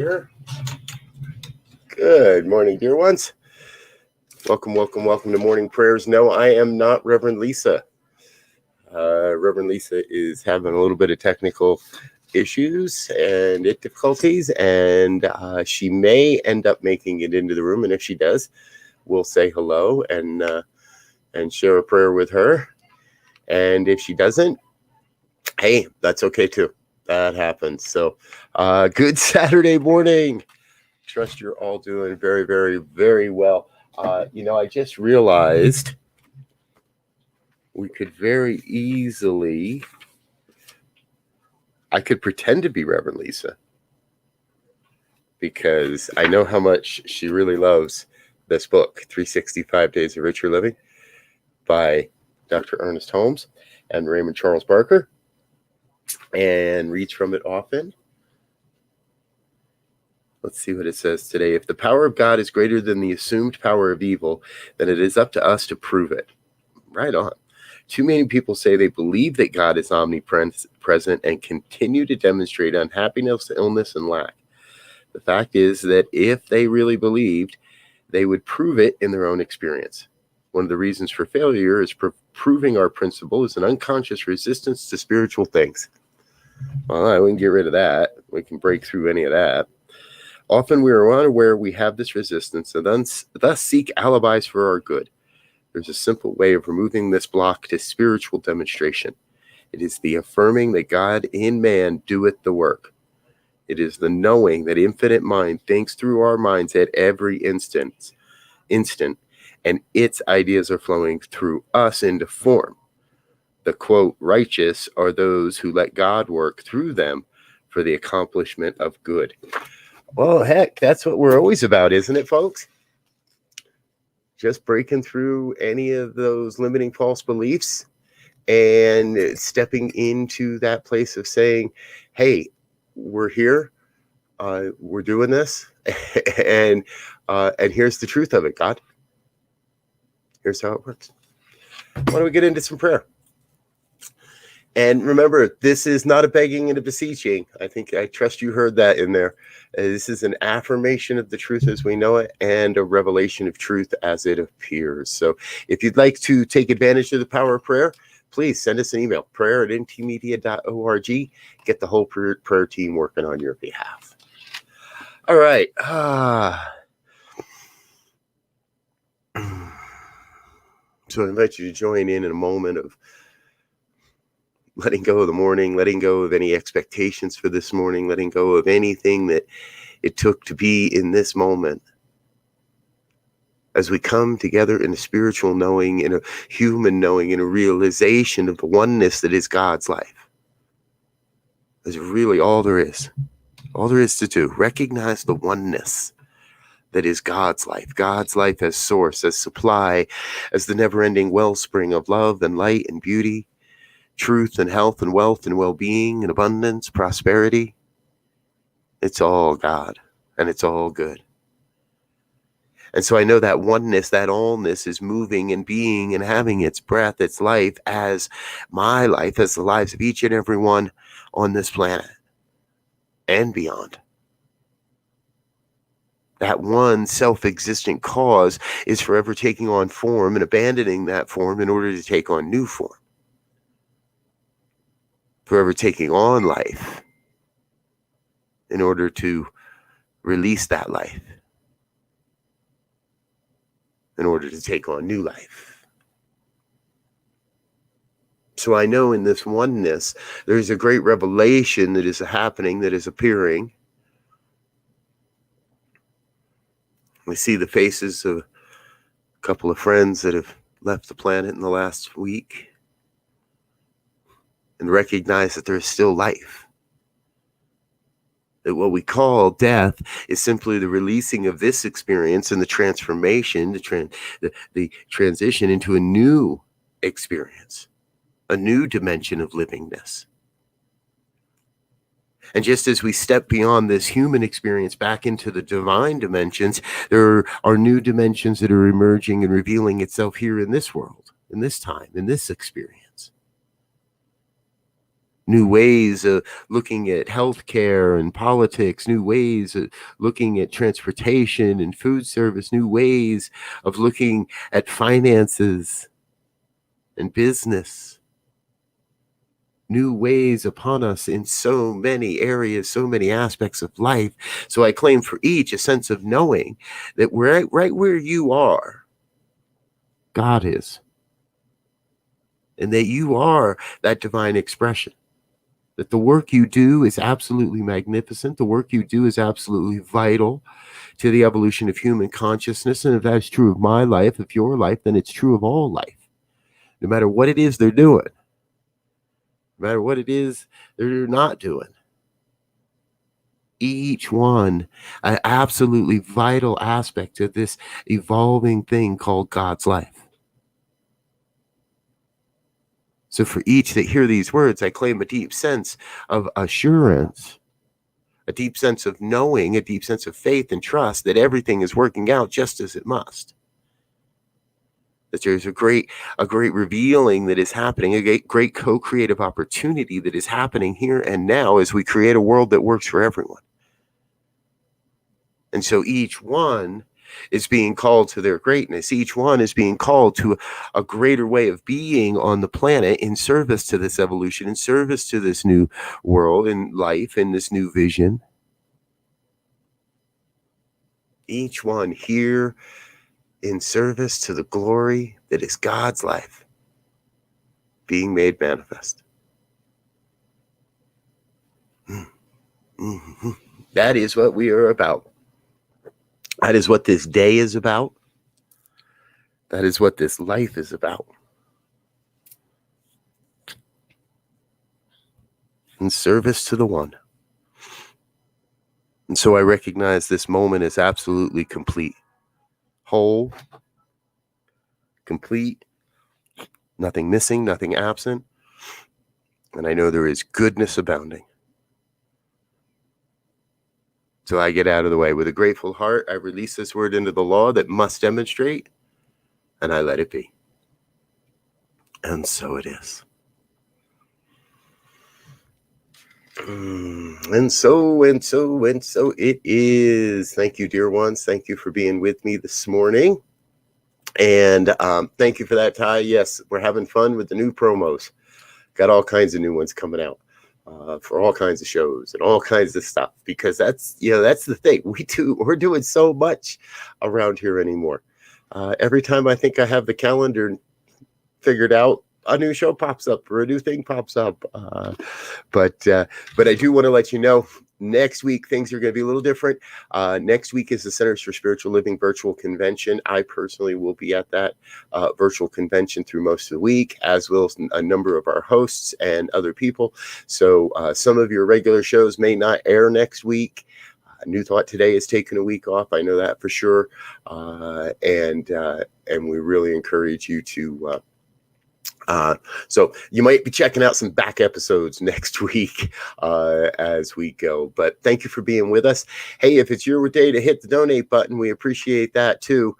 here. Good morning, dear ones. Welcome to Morning Prayers. No, I am not Reverend Lisa. Reverend Lisa is having a little bit of technical issues and difficulties, and she may end up making it into the room. And if she does, we'll say hello and share a prayer with her. And if she doesn't, hey, that's okay too. That happens. So, good Saturday morning. Trust you're all doing very, very, very well. I just realized we could very easily, I could pretend to be Reverend Lisa because I know how much she really loves this book, 365 Days of Richer Living by Dr. Ernest Holmes and Raymond Charles Barker, and reads from it often. Let's see what it says today. If the power of God is greater than the assumed power of evil, then it is up to us to prove it. Right on. Too many people say they believe that God is omnipresent and continue to demonstrate unhappiness, illness, and lack. The fact is that if they really believed, they would prove it in their own experience. One of the reasons for failure is proving our principle is an unconscious resistance to spiritual things. Well, we can get rid of that. We can break through any of that. Often we are unaware we have this resistance and thus seek alibis for our good. There's a simple way of removing this block to spiritual demonstration. It is the affirming that God in man doeth the work. It is the knowing that infinite mind thinks through our minds at every instant, and its ideas are flowing through us into form. The quote, righteous are those who let God work through them for the accomplishment of good. Well, heck, that's what we're always about, isn't it, folks? Just breaking through any of those limiting false beliefs and stepping into that place of saying, hey, we're here, we're doing this, and here's the truth of it, God. Here's how it works. Why don't we get into some prayer? And remember, this is not a begging and a beseeching. I trust you heard that in there. This is an affirmation of the truth as we know it and a revelation of truth as it appears. So if you'd like to take advantage of the power of prayer, please send us an email, prayer@ntmedia.org. Get the whole prayer team working on your behalf. All right. So I invite you to join in a moment of letting go of the morning, letting go of any expectations for this morning, letting go of anything that it took to be in this moment. As we come together in a spiritual knowing, in a human knowing, in a realization of the oneness that is God's life. That's really all there is. All there is to do. Recognize the oneness that is God's life as source, as supply, as the never-ending wellspring of love and light and beauty, truth and health and wealth and well-being and abundance, prosperity. It's all God and it's all good. And so I know that oneness, that allness is moving and being and having its breath, its life as my life, as the lives of each and every one on this planet and beyond. That one self-existent cause is forever taking on form and abandoning that form in order to take on new form. Forever taking on life in order to release that life, in order to take on new life. So I know in this oneness, there's a great revelation that is happening, that is appearing. We see the faces of a couple of friends that have left the planet in the last week, and recognize that there is still life. That what we call death is simply the releasing of this experience and the transformation, the transition into a new experience, a new dimension of livingness. And just as we step beyond this human experience back into the divine dimensions, there are new dimensions that are emerging and revealing itself here in this world, in this time, in this experience. new ways of looking at healthcare and politics, new ways of looking at transportation and food service, new ways of looking at finances and business, new ways upon us in so many areas, so many aspects of life. So I claim for each a sense of knowing that right where you are, God is, and that you are that divine expression. That the work you do is absolutely magnificent. The work you do is absolutely vital to the evolution of human consciousness. And if that's true of my life, of your life, then it's true of all life. No matter what it is they're doing, no matter what it is they're not doing, each one an absolutely vital aspect of this evolving thing called God's life. So for each that hear these words, I claim a deep sense of assurance, a deep sense of knowing, a deep sense of faith and trust that everything is working out just as it must. That there's a great revealing that is happening, a great co-creative opportunity that is happening here and now as we create a world that works for everyone. And so each one is being called to their greatness. Each one is being called to a greater way of being on the planet in service to this evolution, in service to this new world and life and this new vision. Each one here in service to the glory that is God's life being made manifest. Mm-hmm. That is what we are about. That is what this day is about. That is what this life is about. In service to the one. And so I recognize this moment is absolutely complete. Whole. Complete. Nothing missing, nothing absent. And I know there is goodness abounding. So I get out of the way. With a grateful heart, I release this word into the law that must demonstrate, and I let it be. And so it is. And so it is. Thank you, dear ones. Thank you for being with me this morning. And thank you for that, Ty. Yes, we're having fun with the new promos. Got all kinds of new ones coming out. For all kinds of shows and all kinds of stuff, because that's the thing we're doing so much around here anymore. Every time I think I have the calendar figured out, a new show pops up or a new thing pops up. But I do want to let you know, next week things are going to be a little different. Next week is the Centers for Spiritual Living virtual convention. I personally will be at that virtual convention through most of the week, as will a number of our hosts and other people. So some of your regular shows may not air next week. New Thought Today is taking a week off. I know that for sure. And we really encourage you to so you might be checking out some back episodes next week as we go. But thank you for being with us. Hey, if it's your day to hit the donate button, we appreciate that too.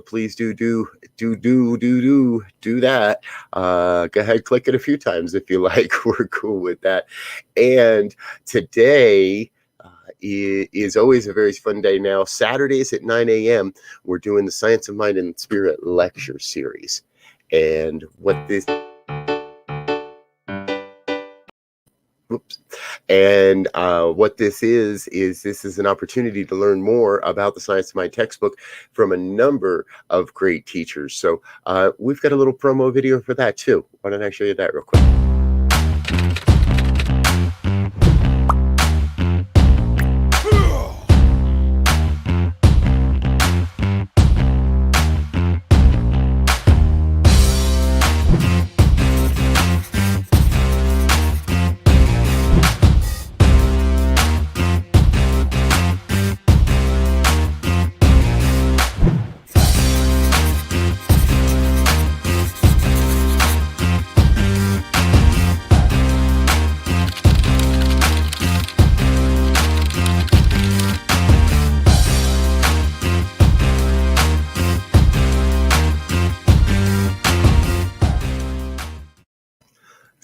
Please do that. Go ahead, click it a few times if you like. We're cool with that. And today is always a very fun day now. Saturdays at 9 a.m. we're doing the Science of Mind and Spirit lecture series. And what this is an opportunity to learn more about the Science of Mind textbook from a number of great teachers. So we've got a little promo video for that too. Why don't I show you that real quick?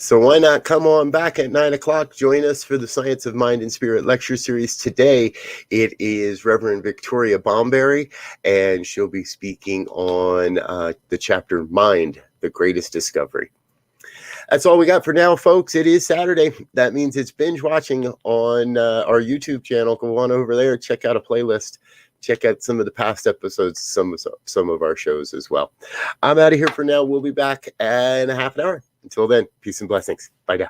So why not come on back at 9 o'clock? Join us for the Science of Mind and Spirit lecture series. Today, it is Reverend Victoria Bomberry, and she'll be speaking on the chapter Mind, the Greatest Discovery. That's all we got for now, folks. It is Saturday. That means it's binge watching on our YouTube channel. Go on over there, check out a playlist. Check out some of the past episodes, some of our shows as well. I'm out of here for now. We'll be back in a half an hour. Until then, peace and blessings. Bye now.